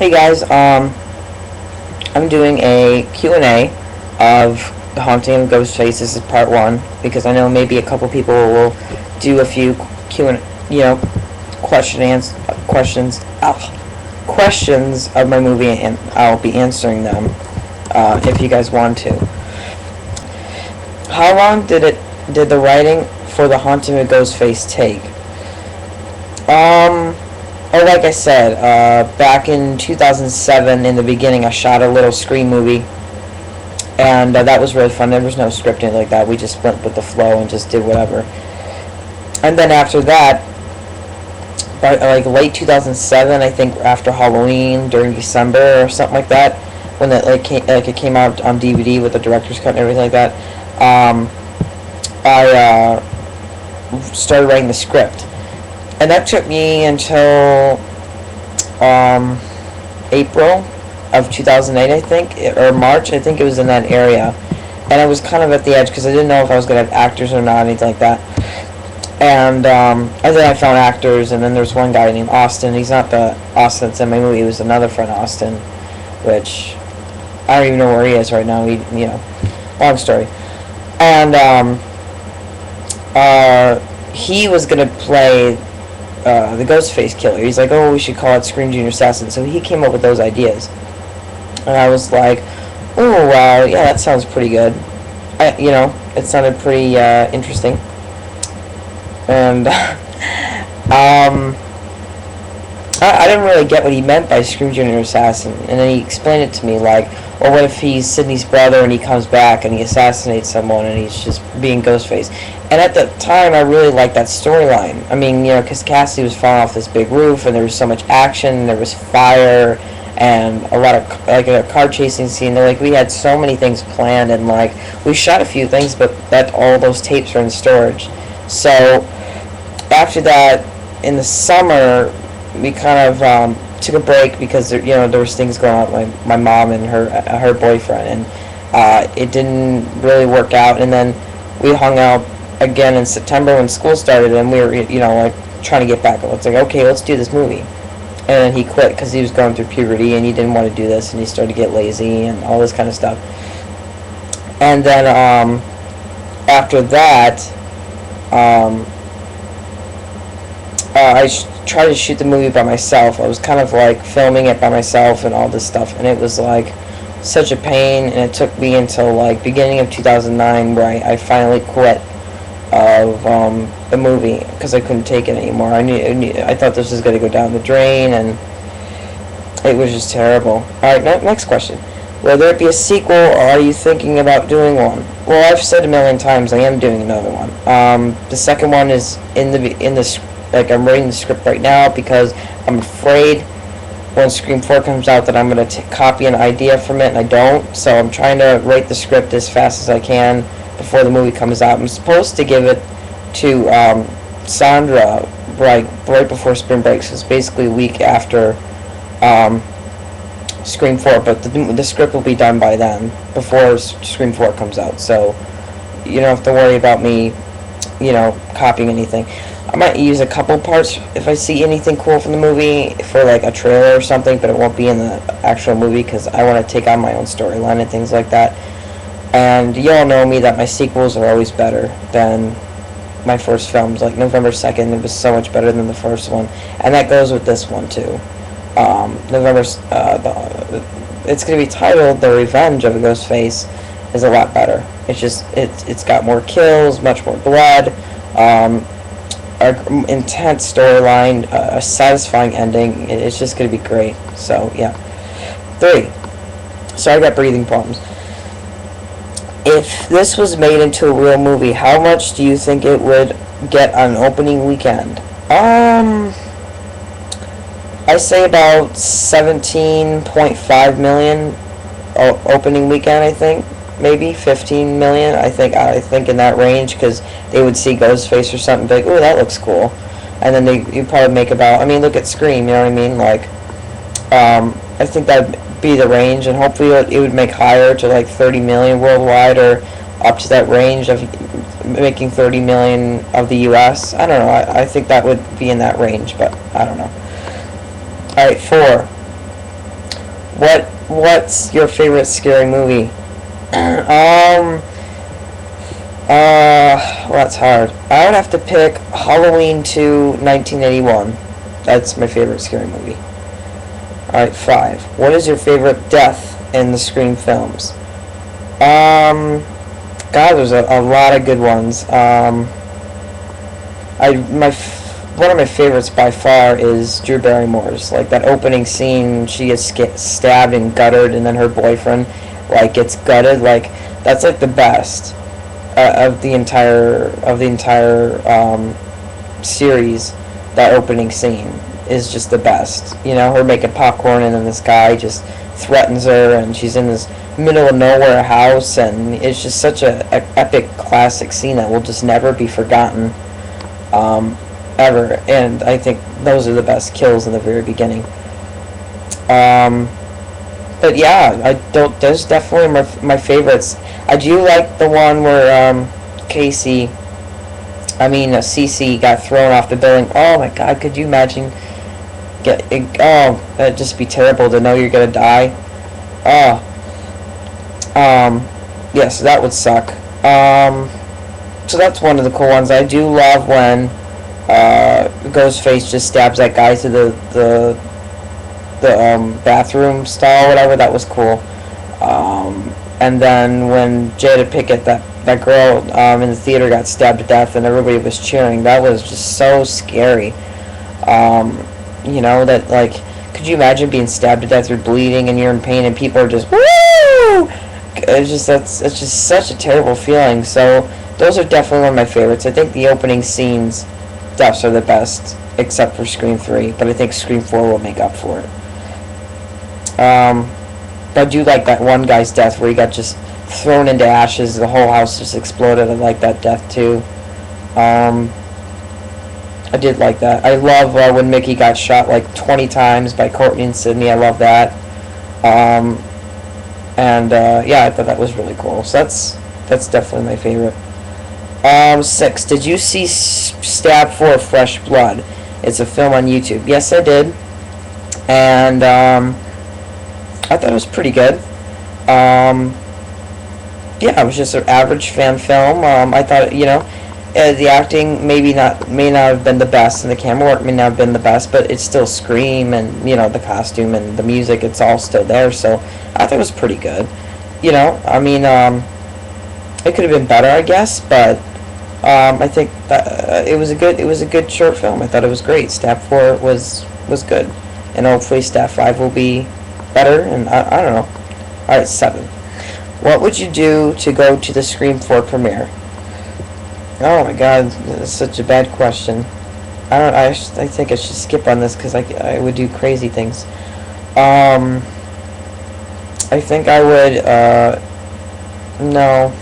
Hey guys, I'm doing a Q&A of The Haunting of Ghostface. This is part one because I know maybe a couple people will do a few Q and questions of my movie, and I'll be answering them if you guys want to. How long did the writing for The Haunting of Ghostface take? Like I said, back in 2007, in the beginning, I shot a little Scream movie, and that was really fun. There was no scripting like that. We just went with the flow and just did whatever. And then after that, by like late 2007, I think after Halloween, during December or something like that, when it came out on DVD with the director's cut and everything like that, I started writing the script. And that took me until April of 2008, I think, or March. I think it was in that area. And I was kind of at the edge because I didn't know if I was going to have actors or not, anything like that. And then I found actors, and then there's one guy named Austin. He's not the Austin that's in my movie. He was another friend, Austin, which I don't even know where he is right now. Long story. And he was going to play the Ghostface killer. He's like, oh, we should call it Scream Junior Assassin. So he came up with those ideas, and I was like, oh wow, yeah, that sounds pretty good. It sounded pretty interesting, and I didn't really get what he meant by Scream Junior Assassin, and then he explained it to me like, well, what if he's Sidney's brother and he comes back and he assassinates someone and he's just being Ghostface? And at the time, I really liked that storyline. I mean, because Cassidy was falling off this big roof, and there was so much action, and there was fire, and a lot of, like, a car chasing scene. We had so many things planned, and, we shot a few things, but all those tapes are in storage. So, after that, in the summer, we kind of took a break because, there was things going on with my mom and her boyfriend, and it didn't really work out. And then we hung out again in September when school started, and we were, trying to get back. It's like, okay, let's do this movie. And then he quit because he was going through puberty, and he didn't want to do this, and he started to get lazy and all this kind of stuff. And then after that, I tried to shoot the movie by myself. I was kind of filming it by myself and all this stuff, and it was such a pain, and it took me until beginning of 2009 where I finally quit of the movie because I couldn't take it anymore. I thought this was going to go down the drain, and it was just terrible. Alright, next question. Will there be a sequel, or are you thinking about doing one? Well, I've said a million times I am doing another one. The second one is in the I'm writing the script right now because I'm afraid when Scream 4 comes out that I'm going to copy an idea from it, and I don't. So I'm trying to write the script as fast as I can before the movie comes out. I'm supposed to give it to Sandra right before spring break, so it's basically a week after Scream 4, but the script will be done by then, before Scream 4 comes out. So you don't have to worry about me, copying anything. I might use a couple parts if I see anything cool from the movie for a trailer or something, but it won't be in the actual movie because I want to take on my own storyline and things like that. And you all know me that my sequels are always better than my first films. Like November 2nd, it was so much better than the first one, and that goes with this one too. It's going to be titled The Revenge of the Ghostface is a lot better. It's got more kills, much more blood, an intense storyline, a satisfying ending. It's just going to be great. So yeah. 3. Sorry, I got breathing problems. If this was made into a real movie, how much do you think it would get on opening weekend? I say about 17.5 million opening weekend. I think maybe 15 million. I think in that range, because they would see Ghostface or something big. Oh, that looks cool, and then you probably make about. I mean, look at Scream. You know what I mean? I think that'd be the range, and hopefully it would make higher to 30 million worldwide, or up to that range of making 30 million of the US. I don't know. I think that would be in that range, but I don't know. Alright, 4. What's your favorite scary movie? Well, that's hard. I would have to pick Halloween 2, 1981. That's my favorite scary movie. Alright, 5. What is your favorite death in the Scream films? God, there's a lot of good ones. One of my favorites by far is Drew Barrymore's. Like that opening scene, she gets stabbed and gutted, and then her boyfriend like gets gutted. Like that's like the best of the entire series. That opening scene is just the best. You know, her making popcorn, and then this guy just threatens her, and she's in this middle of nowhere house, and it's just such a epic classic scene that will just never be forgotten. Ever, and I think those are the best kills in the very beginning. But yeah, I don't. Those definitely my favorites. I do like the one where Cece got thrown off the building. Oh my God, could you imagine? That'd just be terrible to know you're gonna die. Oh, yes, that would suck. So that's one of the cool ones. I do love when Ghostface just stabs that guy to the bathroom stall, whatever. That was cool. And then when Jada Pinkett, that girl in the theater, got stabbed to death, and everybody was cheering. That was just so scary. That like, could you imagine being stabbed to death? You're bleeding and you're in pain, and people are just woo! It's just such a terrible feeling. So those are definitely one of my favorites. I think the opening scenes deaths are the best, except for Scream 3, but I think Scream 4 will make up for it. I do like that one guy's death where he got just thrown into ashes, the whole house just exploded. I like that death too. I did like that. I love when Mickey got shot like 20 times by Courtney and Sydney. I love that. Yeah, I thought that was really cool. So that's definitely my favorite. 6. Did you see Stab for Fresh Blood? It's a film on YouTube. Yes, I did. And I thought it was pretty good. Yeah, it was just an average fan film. I thought, the acting may not have been the best, and the camera work may not have been the best, but it's still Scream, and the costume and the music, it's all still there. So I thought it was pretty good. It could have been better, I guess, but I think that it was a good short film. I thought it was great. Stab 4 was good, and hopefully Stab 5 will be better. And I don't know. All right, 7. What would you do to go to the Scream 4 premiere? Oh my God, that's such a bad question. I think I should skip on this because I would do crazy things. I think I would. No.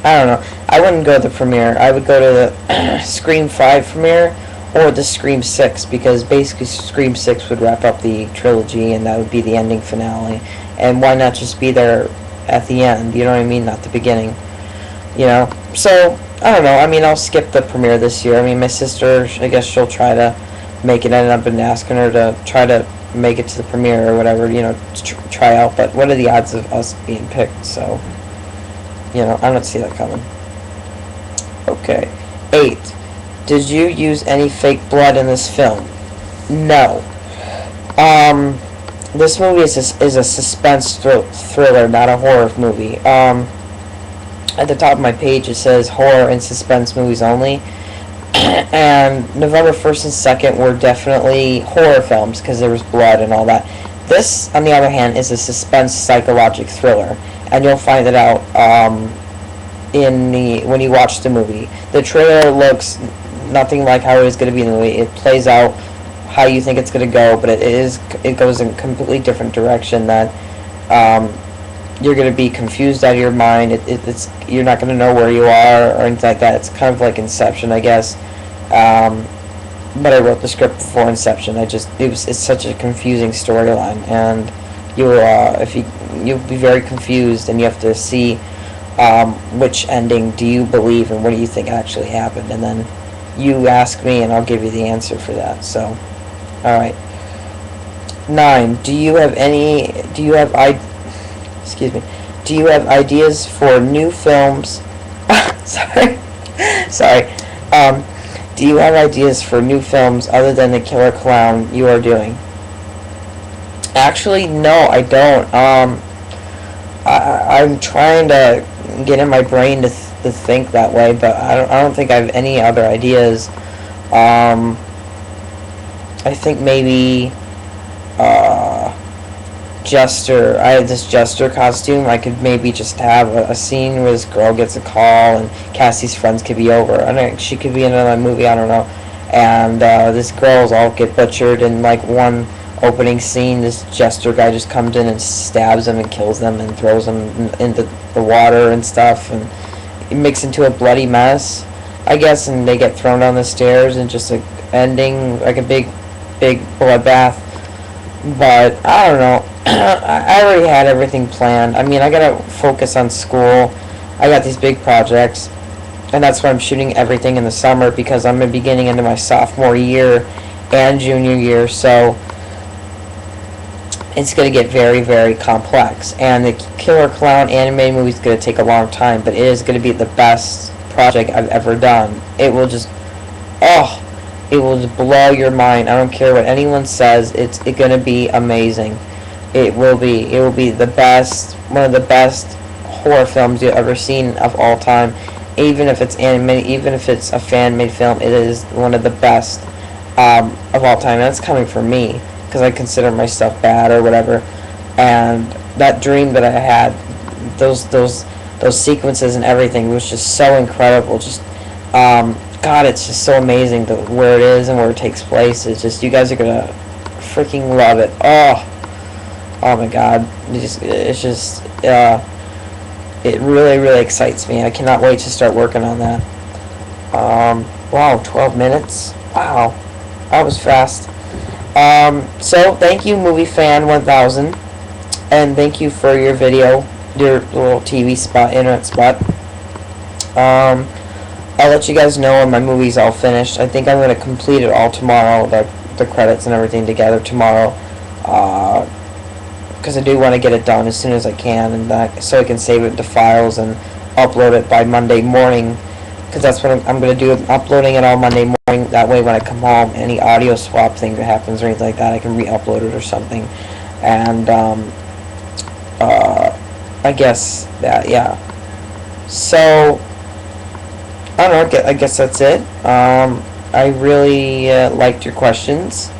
I don't know. I wouldn't go to the premiere. I would go to the Scream 5 premiere or the Scream 6, because basically Scream 6 would wrap up the trilogy, and that would be the ending finale. And why not just be there at the end? You know what I mean? Not the beginning. So I don't know. I'll skip the premiere this year. My sister, I guess she'll try to make it. I've been asking her to try to make it to the premiere or whatever, try out. But what are the odds of us being picked? So, I don't see that coming. Okay. 8. Did you use any fake blood in this film? No. This movie is a suspense thriller, not a horror movie. At the top of my page it says horror and suspense movies only. And November 1st and 2nd were definitely horror films because there was blood and all that. This, on the other hand, is a suspense psychological thriller, and you'll find it out when you watch the movie. The trailer looks nothing like how it is going to be in the movie. It plays out how you think it's going to go, but it goes in a completely different direction that you're going to be confused out of your mind. You're not going to know where you are or anything like that. It's kind of like Inception, I guess. But I wrote the script before Inception. It's such a confusing storyline, and you'll be very confused, and you have to see which ending do you believe and what do you think actually happened, and then you ask me and I'll give you the answer for that. So, all right. 9. Do you have excuse me. Do you have ideas for new films? Sorry. Sorry. Do you have ideas for new films other than The Killer Clown you are doing? Actually, no, I don't. I'm trying to get in my brain to think that way, but I don't think I have any other ideas. I think maybe Jester. I have this Jester costume. I could maybe just have a scene where this girl gets a call and Cassie's friends could be over. I don't. She could be in another movie. I don't know. And this girls all get butchered in like one opening scene. This Jester guy just comes in and stabs them and kills them and throws them into the water and stuff, and it makes into a bloody mess, I guess. And they get thrown down the stairs and just like ending like a big bloodbath. But I don't know. I already had everything planned. I mean, I gotta focus on school. I got these big projects, and that's why I'm shooting everything in the summer, because I'm beginning into my sophomore year and junior year. So it's going to get very, very complex. And the Killer Clown animated movie is going to take a long time, but it is going to be the best project I've ever done. It will just, it will just blow your mind. I don't care what anyone says. It's going to be amazing. It will be the best, one of the best horror films you've ever seen of all time. Even if it's animated, even if it's a fan-made film, it is one of the best of all time. And that's coming from me, because I consider myself bad or whatever. And that dream that I had, those sequences and everything was just so incredible. Just God, it's just so amazing where it is and where it takes place. It's just, you guys are gonna freaking love it. Oh my God, it's just it really, really excites me. I cannot wait to start working on that. Wow, 12 minutes. Wow, that was fast. So thank you, Movie Fan 1000, and thank you for your video, your little TV spot, internet spot. I'll let you guys know when my movie's all finished. I think I'm gonna complete it all tomorrow, the credits and everything together tomorrow, because I do want to get it done as soon as I can, and so I can save it to files and upload it by Monday morning. Because that's what I'm going to do. I'm uploading it all Monday morning. That way when I come home, any audio swap thing that happens or anything like that, I can re-upload it or something. And I guess that, yeah. So, I don't know. I guess that's it. I really liked your questions.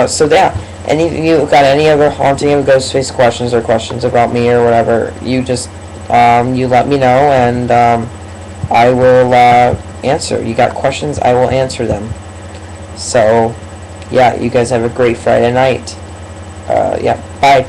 So yeah. Any of you got any other Haunting of Ghostface questions or questions about me or whatever, you just you let me know, and I will answer. You got questions, I will answer them. So, yeah, you guys have a great Friday night. Yeah, bye.